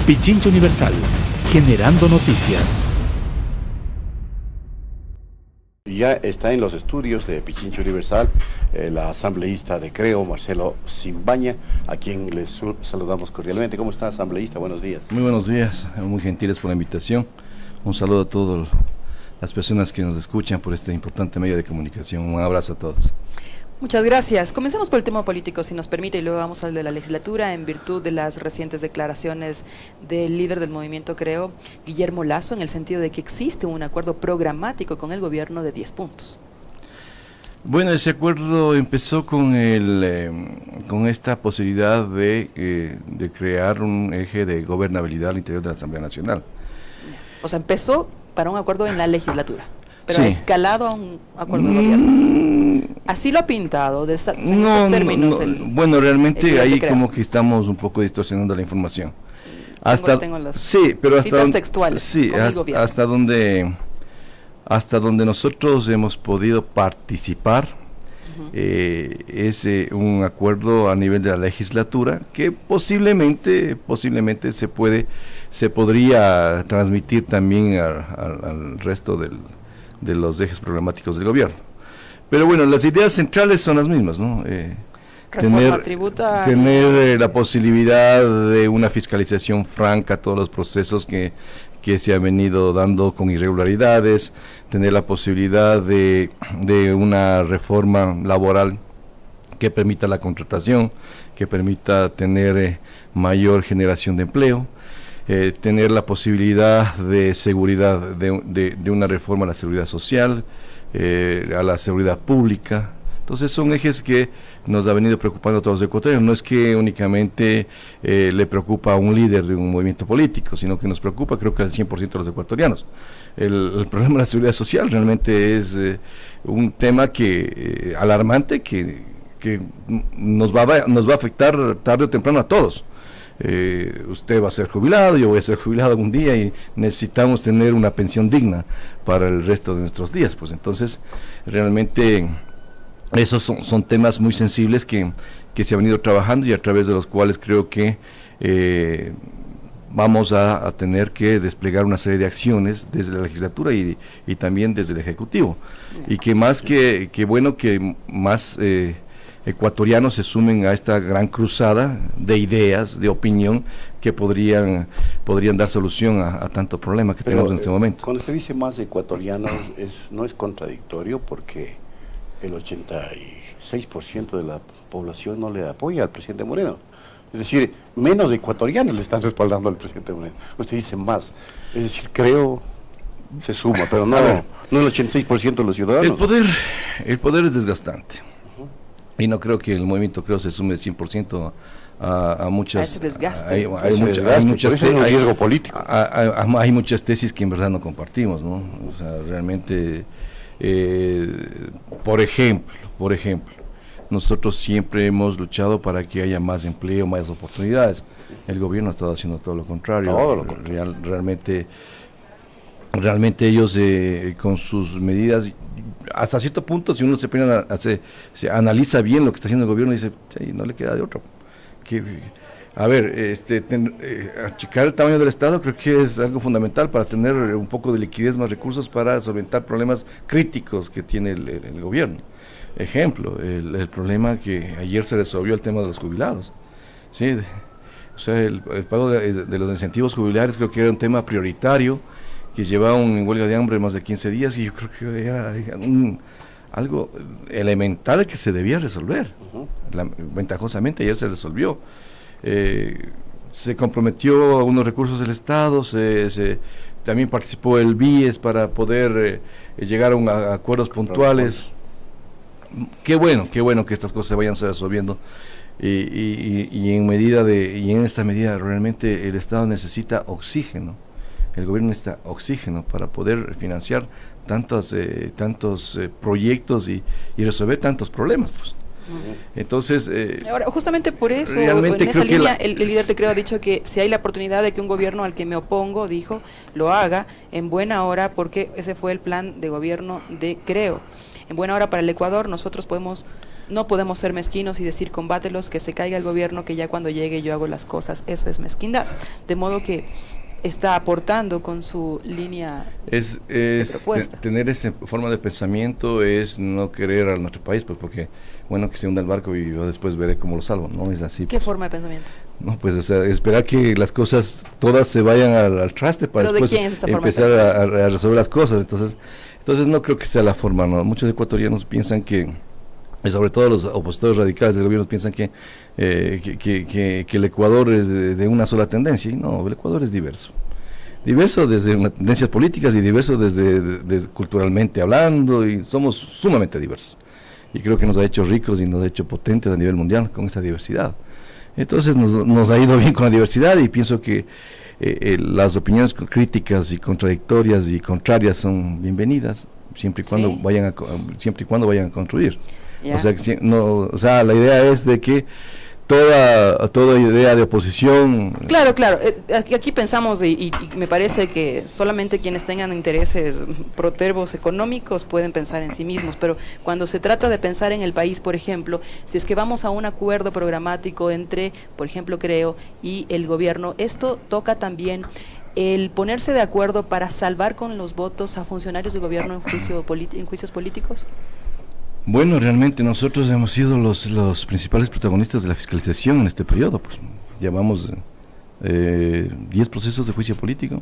Pichincha Universal, generando noticias. Ya está en los estudios de Pichincha Universal la asambleísta de Creo, Marcelo Simbaña, a quien les saludamos cordialmente. ¿Cómo está, asambleísta? Buenos días. Muy buenos días, muy gentiles por la invitación. Un saludo a todas las personas que nos escuchan por este importante medio de comunicación. Un abrazo a todos. Muchas gracias. Comencemos por el tema político, si nos permite, y luego vamos al de la legislatura, en virtud de las recientes declaraciones del líder del movimiento Creo, Guillermo Lasso, en el sentido de que existe un acuerdo programático con el gobierno de 10 puntos. Bueno, ese acuerdo empezó con esta posibilidad de crear un eje de gobernabilidad al interior de la Asamblea Nacional. O sea, empezó para un acuerdo en la legislatura, pero sí. ha escalado a un acuerdo de gobierno. Así lo ha pintado, en esos términos. Bueno, realmente ahí Creo. como que estamos un poco distorsionando la información. Tengo los sí, pero citas textuales. Sí, hasta donde nosotros hemos podido participar, es un acuerdo a nivel de la legislatura que posiblemente se podría transmitir también al resto de los ejes programáticos del gobierno. Pero bueno, las ideas centrales son las mismas, ¿no? Tener la posibilidad de una fiscalización franca a todos los procesos que se han venido dando con irregularidades, tener la posibilidad de una reforma laboral que permita la contratación, que permita tener mayor generación de empleo, tener la posibilidad de seguridad, de una reforma a la seguridad social, a la seguridad pública. Entonces son ejes que nos ha venido preocupando a todos los ecuatorianos. No es que únicamente le preocupa a un líder de un movimiento político, sino que nos preocupa, creo que al 100% de los ecuatorianos. El problema de la seguridad social realmente es un tema alarmante que nos va a afectar tarde o temprano a todos. Usted va a ser jubilado, yo voy a ser jubilado algún día y necesitamos tener una pensión digna para el resto de nuestros días. Pues entonces realmente esos son temas muy sensibles que se han venido trabajando y a través de los cuales creo que vamos a tener que desplegar una serie de acciones desde la legislatura y también desde el Ejecutivo, y que más que bueno que más ecuatorianos se sumen a esta gran cruzada de ideas, de opinión, que podrían dar solución a tanto problema que tenemos en este momento. Cuando se dice más ecuatorianos, no es contradictorio, porque el 86% de la población no le apoya al presidente Moreno. Es decir, menos de ecuatorianos le están respaldando al presidente Moreno. Usted dice más. Es decir, Creo se suma, pero no el 86% de los ciudadanos. El poder es desgastante. Y no creo que el movimiento Creo se sume 100% a muchas... A ese desgaste. Hay muchas es un riesgo político. Hay muchas tesis que en verdad no compartimos, ¿no? O sea, realmente... por ejemplo, nosotros siempre hemos luchado para que haya más empleo, más oportunidades. El gobierno ha estado haciendo todo lo contrario. Realmente ellos con sus medidas, hasta cierto punto, si uno se analiza bien lo que está haciendo el gobierno, dice, sí, no le queda de otro. Achicar el tamaño del Estado creo que es algo fundamental para tener un poco de liquidez, más recursos para solventar problemas críticos que tiene el gobierno. Ejemplo, el problema que ayer se resolvió, el tema de los jubilados. ¿Sí? O sea, el pago de los incentivos jubilares creo que era un tema prioritario, que llevaba en huelga de hambre más de 15 días, y yo creo que era algo elemental que se debía resolver. Ventajosamente ayer se resolvió. Se comprometió a unos recursos del Estado, también participó el BIES para poder llegar a acuerdos puntuales. Qué bueno que estas cosas se vayan resolviendo, y en esta medida realmente el Estado necesita oxígeno. El gobierno necesita oxígeno para poder financiar tantos proyectos y resolver tantos problemas, pues. Entonces, ahora, justamente por eso, realmente en esa línea, el líder de Creo ha dicho que si hay la oportunidad de que un gobierno al que me opongo, dijo, lo haga en buena hora, porque ese fue el plan de gobierno de Creo. En buena hora para el Ecuador, nosotros podemos no podemos ser mezquinos y decir combátelos, que se caiga el gobierno, que ya cuando llegue yo hago las cosas. Eso es mezquindad. De modo que está aportando con su línea de propuesta. Tener esa forma de pensamiento es no querer a nuestro país, pues porque, bueno, que se hunda el barco y yo después veré cómo lo salvo. No es así. ¿Qué pues. forma de pensamiento? No, pues, o sea, esperar que las cosas todas se vayan al traste para ¿Pero después de quién es esa forma de empezar a resolver las cosas. Entonces no creo que sea la forma, ¿no? Muchos ecuatorianos piensan que, y sobre todo los opositores radicales del gobierno, piensan que el Ecuador es de una sola tendencia. Y no, el Ecuador es diverso. Diverso desde tendencias políticas y diverso desde culturalmente hablando, y somos sumamente diversos. Y creo que nos ha hecho ricos y nos ha hecho potentes a nivel mundial con esa diversidad. Entonces nos ha ido bien con la diversidad, y pienso que las opiniones críticas y contradictorias y contrarias son bienvenidas siempre y cuando Sí. vayan a construir. Ya. O sea, la idea es de que toda idea de oposición. Claro. Aquí pensamos y me parece que solamente quienes tengan intereses protervos económicos pueden pensar en sí mismos, pero cuando se trata de pensar en el país, por ejemplo, si es que vamos a un acuerdo programático entre, por ejemplo, Creo y el gobierno, esto toca también el ponerse de acuerdo para salvar con los votos a funcionarios de gobierno en juicios políticos. Bueno, realmente nosotros hemos sido los principales protagonistas de la fiscalización en este periodo. Pues llevamos 10 procesos de juicio político.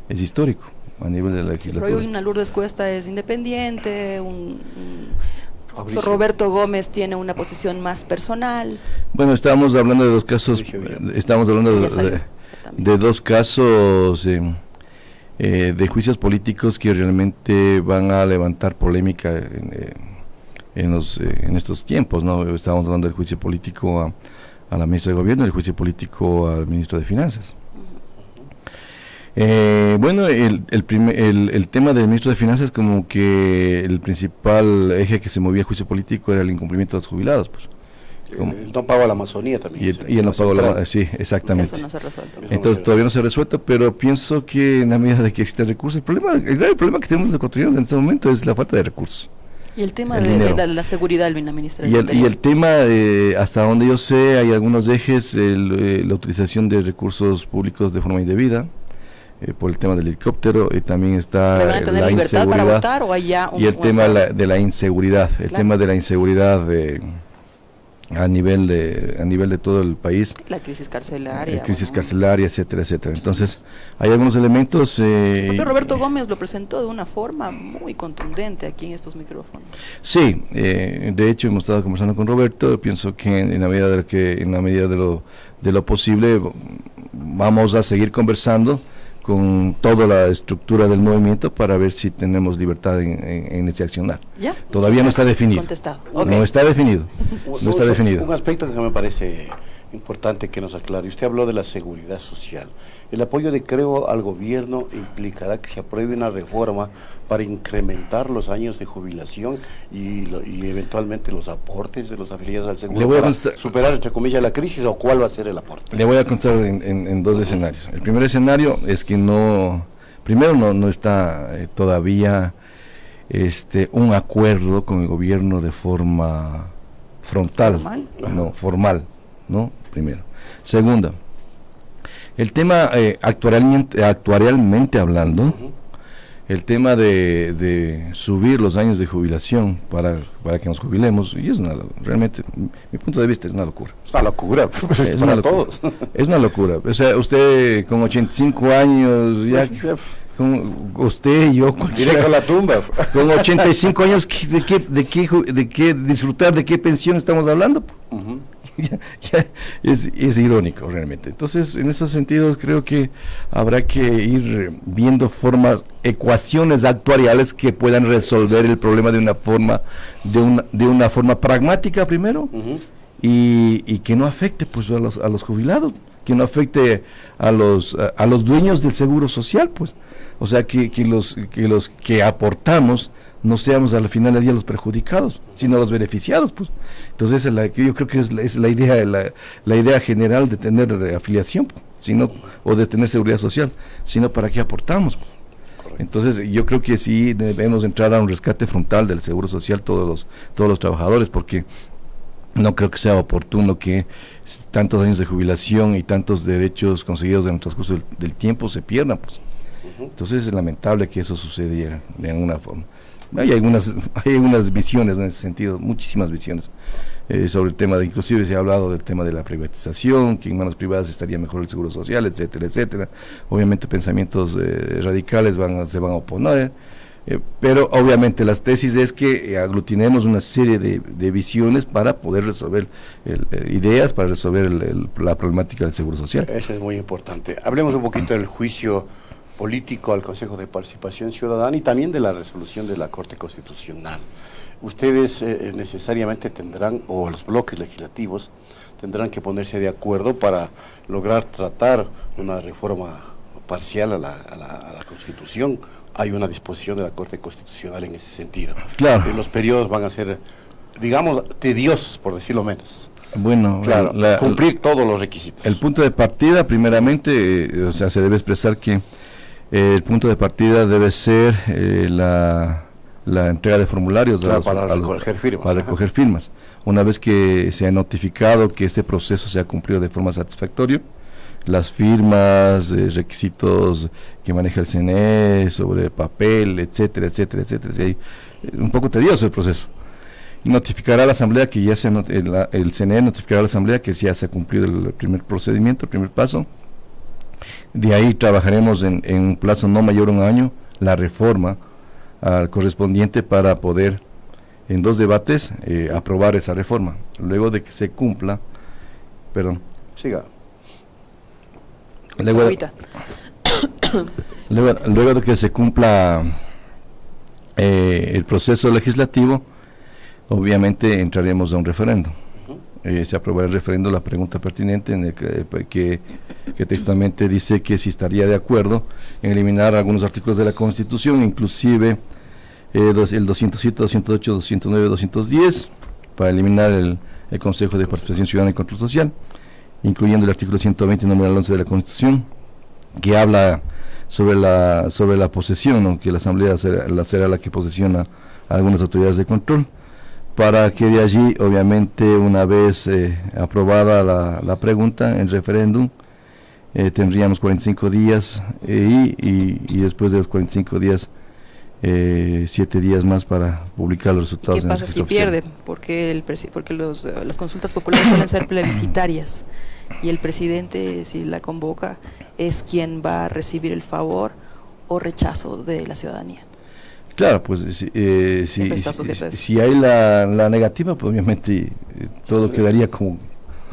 Es histórico a nivel de la legislatura. Pero hoy una Lourdes Cuesta es independiente, Roberto Gómez tiene una posición más personal. Bueno, estábamos hablando de dos casos, estábamos hablando de dos casos de juicios políticos que realmente van a levantar polémica en estos tiempos, ¿no? Estábamos hablando del juicio político a la ministra de Gobierno y el juicio político al ministro de Finanzas. Bueno, el tema del ministro de Finanzas, como que el principal eje que se movía a juicio político era el incumplimiento de los jubilados, pues. El no pago a la Amazonía también. Y el no pago sí, exactamente. Eso no se ha resuelto. Entonces todavía no se ha resuelto, pero pienso que en la medida de que existen recursos, el grave problema que tenemos los ecuatorianos en este momento es la falta de recursos. Y el tema de la seguridad, la ministra. Y el tema, hasta donde yo sé, hay algunos ejes, la utilización de recursos públicos de forma indebida, por el tema del helicóptero, y también está ¿Van a tener la libertad inseguridad para votar o hay ya y el tema de la inseguridad, el tema de la inseguridad a nivel de todo el país, la crisis carcelaria, carcelaria, etcétera, etcétera. Entonces hay algunos elementos. Pero Roberto Gómez lo presentó de una forma muy contundente aquí en estos micrófonos. Sí, de hecho hemos estado conversando con Roberto. Pienso que en la medida de lo posible vamos a seguir conversando con toda la estructura del movimiento para ver si tenemos libertad en ese accionar. ¿Ya? Todavía no está definido. Contestado. No está definido. No está definido. Un aspecto que me parece importante que nos aclare. Usted habló de la seguridad social. El apoyo de Creo al gobierno implicará que se apruebe una reforma para incrementar los años de jubilación y eventualmente los aportes de los afiliados al seguro para superar, entre comillas, la crisis, ¿o cuál va a ser el aporte? Le voy a contar en dos escenarios. El primer escenario es que no está todavía un acuerdo con el gobierno de forma frontal, formal, ¿no? Primero. Segunda, el tema actuarialmente hablando, el tema de subir los años de jubilación para que nos jubilemos, y realmente, mi punto de vista, es una locura. Es una locura, es para una todos. Es una locura. O sea, usted con 85 años, ya, usted y yo, directo a la tumba. Con 85 años, ¿de qué disfrutar? ¿De qué pensión estamos hablando? Es irónico realmente. Entonces, en esos sentidos creo que habrá que ir viendo ecuaciones actuariales que puedan resolver el problema de una forma pragmática primero, y que no afecte pues a los jubilados, que no afecte a los dueños del seguro social, pues. O sea, que los que aportamos no seamos al final del día los perjudicados, sino los beneficiados, pues. Entonces yo creo que es la idea general de tener afiliación, o de tener seguridad social, sino para qué aportamos. Entonces yo creo que sí debemos entrar a un rescate frontal del seguro social todos los trabajadores, porque no creo que sea oportuno que tantos años de jubilación y tantos derechos conseguidos en el transcurso del tiempo se pierdan, pues. Entonces es lamentable que eso sucediera de alguna forma. Hay algunas visiones en ese sentido, muchísimas visiones sobre el tema inclusive se ha hablado del tema de la privatización, que en manos privadas estaría mejor el seguro social, etcétera, etcétera. Obviamente pensamientos radicales se van a oponer, pero obviamente las tesis es que aglutinemos una serie de visiones para poder resolver ideas, para resolver la problemática del seguro social. Eso es muy importante. Hablemos un poquito del juicio político al Consejo de Participación Ciudadana y también de la resolución de la Corte Constitucional. Ustedes necesariamente tendrán, o los bloques legislativos, tendrán que ponerse de acuerdo para lograr tratar una reforma parcial a la Constitución. Hay una disposición de la Corte Constitucional en ese sentido. Claro. Los periodos van a ser, digamos, tediosos, por decirlo menos. Bueno, claro, cumplir todos los requisitos. El punto de partida, primeramente, o sea, se debe expresar que el punto de partida debe ser la entrega de formularios para recoger firmas. Para recoger firmas. Una vez que se ha notificado que este proceso se ha cumplido de forma satisfactoria, las firmas, requisitos que maneja el CNE sobre papel, etcétera, etcétera, etcétera. Sí, un poco tedioso el proceso. Notificará a la Asamblea que ya el CNE notificará a la Asamblea que ya se ha cumplido el primer procedimiento, el primer paso. De ahí trabajaremos en un plazo no mayor a un año la reforma al correspondiente para poder en 2 debates aprobar esa reforma. Luego de que se cumpla, perdón. Siga. Luego de que se cumpla el proceso legislativo, obviamente entraremos a un referendo. Se aprobará el referendo, la pregunta pertinente en el que textualmente dice que si estaría de acuerdo en eliminar algunos artículos de la Constitución, inclusive el 207, 208, 209, 210, para eliminar el Consejo de Participación Ciudadana y Control Social, incluyendo el artículo 120, número 11 de la Constitución, que habla sobre la posesión, ¿no? Que la Asamblea será la que posesiona a algunas autoridades de control, para que de allí, obviamente, una vez aprobada la pregunta en referéndum, tendríamos 45 días y después de los 45 días, 7 días más para publicar los resultados. ¿Qué pasa si pierde? Porque las consultas populares suelen ser plebiscitarias y el presidente, si la convoca, es quien va a recibir el favor o rechazo de la ciudadanía. Claro, pues si hay la negativa, pues obviamente todo quedaría como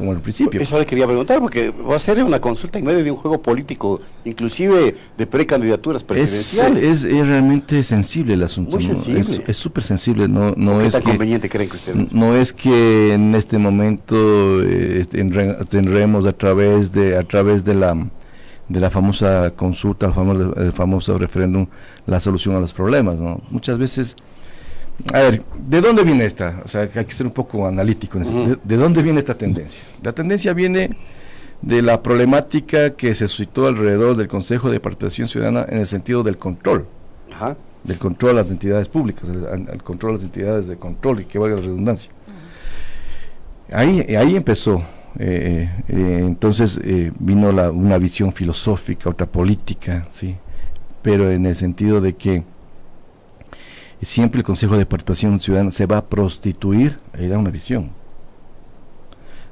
al principio. Eso le quería preguntar, porque va a ser una consulta en medio de un juego político, inclusive de precandidaturas presidenciales. Es realmente sensible el asunto. Muy sensible. Es súper sensible. No ¿Qué es tan que conveniente creen que ustedes? No es que en este momento tendremos a través de la famosa consulta, el famoso referéndum, la solución a los problemas, ¿no? Muchas veces, a ver, ¿de dónde viene esta? O sea, hay que ser un poco analítico. ¿De dónde viene esta tendencia? La tendencia viene de la problemática que se suscitó alrededor del Consejo de Participación Ciudadana en el sentido del control. Ajá. Del control a las entidades públicas, el control a las entidades de control, y que valga la redundancia. Ahí empezó. Entonces vino una visión filosófica, otra política, ¿sí? Pero en el sentido de que siempre el Consejo de Participación Ciudadana se va a prostituir, era una visión,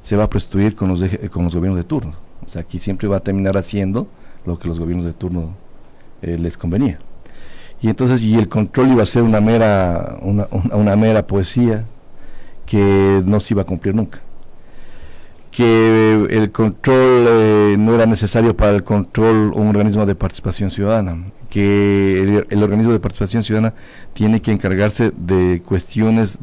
se va a prostituir con los gobiernos de turno. O sea, aquí siempre va a terminar haciendo lo que los gobiernos de turno les convenía. Y entonces, el control iba a ser una mera poesía que no se iba a cumplir nunca. Que el control no era necesario para el control un organismo de participación ciudadana, que el organismo de participación ciudadana tiene que encargarse de cuestiones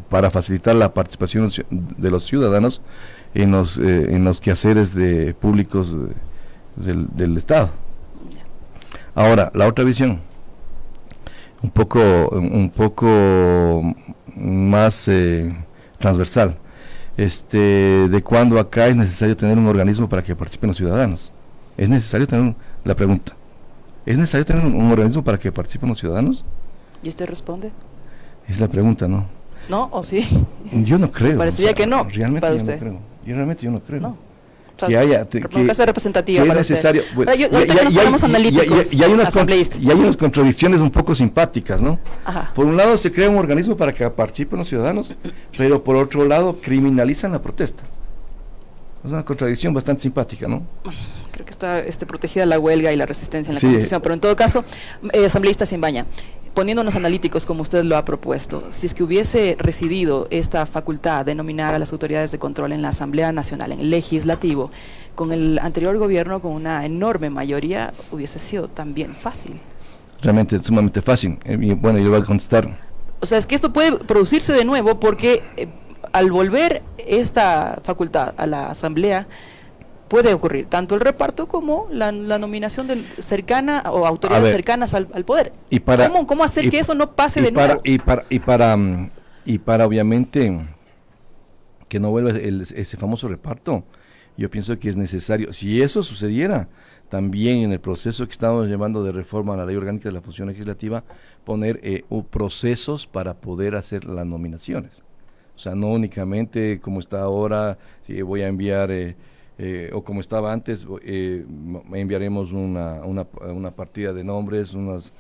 para facilitar la participación de los ciudadanos en los quehaceres públicos del Estado. Ahora, la otra visión, un poco más transversal, de cuándo acá es necesario tener un organismo para que participen los ciudadanos. ¿Es necesario tener la pregunta? ¿Es necesario tener un organismo para que participen los ciudadanos? ¿Y usted responde? Es la pregunta, ¿no? ¿No? ¿O sí? Yo no creo. Parecería que no, Realmente para yo usted. no creo. Realmente yo no creo. No. O sea, Que haya democracia representativa que es para usted. necesario. Bueno, Ahorita que nos ponemos analíticos, y hay asambleístas. y hay unas contradicciones un poco simpáticas, ¿no? Ajá. Por un lado se crea un organismo para que participen los ciudadanos, pero por otro lado criminalizan la protesta. Es una contradicción bastante simpática, ¿no? Creo que está protegida la huelga y la resistencia en la Sí. Constitución, pero en todo caso, asambleísta Simbaña, poniéndonos analíticos como usted lo ha propuesto, si es que hubiese residido esta facultad de nominar a las autoridades de control en la Asamblea Nacional, en el Legislativo, con el anterior gobierno con una enorme mayoría, hubiese sido también fácil. Realmente es sumamente fácil. Y bueno, yo le voy a contestar. O sea, es que esto puede producirse de nuevo porque al volver esta facultad a la Asamblea, puede ocurrir tanto el reparto como la nominación cercana o autoridades cercanas al poder. Y para, ¿Cómo hacer que eso no pase de para, nuevo? Y para obviamente que no vuelva ese famoso reparto, yo pienso que es necesario, si eso sucediera, también en el proceso que estamos llevando de reforma a la Ley Orgánica de la Función Legislativa, poner procesos para poder hacer las nominaciones. O sea, no únicamente como está ahora, voy a enviar, o como estaba antes, enviaremos una partida de nombres, unos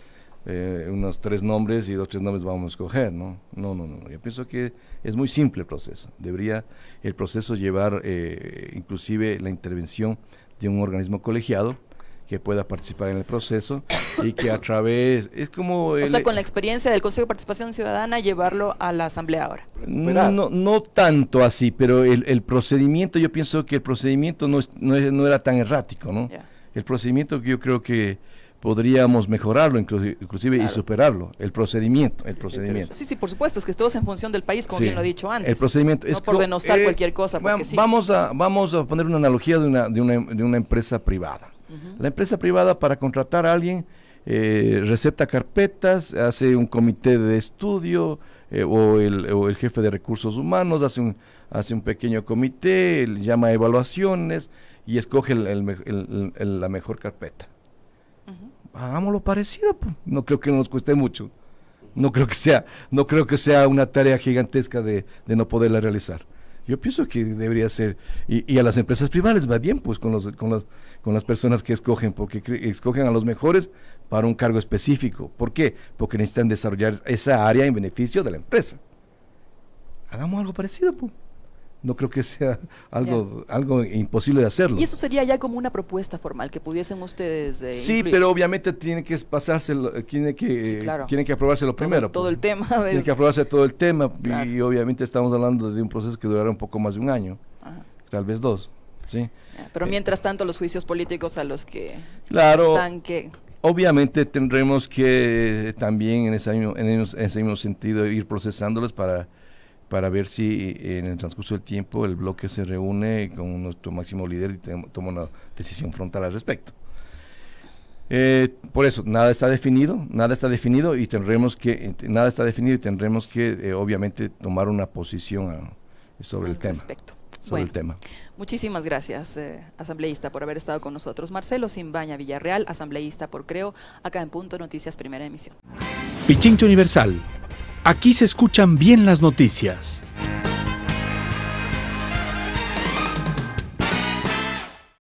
3 nombres y 2 3 nombres vamos a escoger, ¿no? No. Yo pienso que es muy simple el proceso. Debería el proceso llevar inclusive la intervención de un organismo colegiado que pueda participar en el proceso y que a través, es como... O sea, con la experiencia del Consejo de Participación Ciudadana, llevarlo a la Asamblea ahora. No tanto así, pero el procedimiento, yo pienso que el procedimiento no era tan errático, ¿no? Yeah. El procedimiento que yo creo que podríamos mejorarlo inclusive Claro. y superarlo, el procedimiento. Sí, por supuesto, es que todo es en función del país, como Sí, bien lo he dicho antes. el procedimiento no es por denostar cualquier cosa, porque sí. Vamos a poner una analogía de una empresa privada. La empresa privada, para contratar a alguien, recepta carpetas, hace un comité de estudio, o el jefe de recursos humanos hace un pequeño comité, llama a evaluaciones y escoge la mejor carpeta. Hagámoslo parecido, pues. No creo que nos cueste mucho. No creo que sea una tarea gigantesca de no poderla realizar. Yo pienso que debería ser, y a las empresas privadas va bien, pues con las personas que escogen, porque escogen a los mejores para un cargo específico. ¿Por qué? Porque necesitan desarrollar esa área en beneficio de la empresa. Hagamos algo parecido, pues. No creo que sea algo imposible de hacerlo. Y esto sería ya como una propuesta formal que pudiesen ustedes sí, incluir. pero obviamente tiene que pasárselo, tiene que aprobárselo primero. Todo el tema. Tiene que aprobarse todo el tema, Claro. y obviamente estamos hablando de un proceso que durará un poco más de un año, Ajá. tal vez 2, ¿sí? Pero mientras tanto los juicios políticos a los que Claro. están que... Obviamente tendremos que también en ese mismo sentido ir procesándolos para ver si en el transcurso del tiempo el bloque se reúne con nuestro máximo líder y toma una decisión frontal al respecto. Por eso, nada está definido y tendremos que obviamente tomar una posición sobre el tema. Respecto. Sobre el tema. Muchísimas gracias, asambleísta, por haber estado con nosotros. Marcelo Simbaña Villarreal, asambleísta por Creo, acá en Punto Noticias, primera emisión. Pichincha Universal. Aquí se escuchan bien las noticias.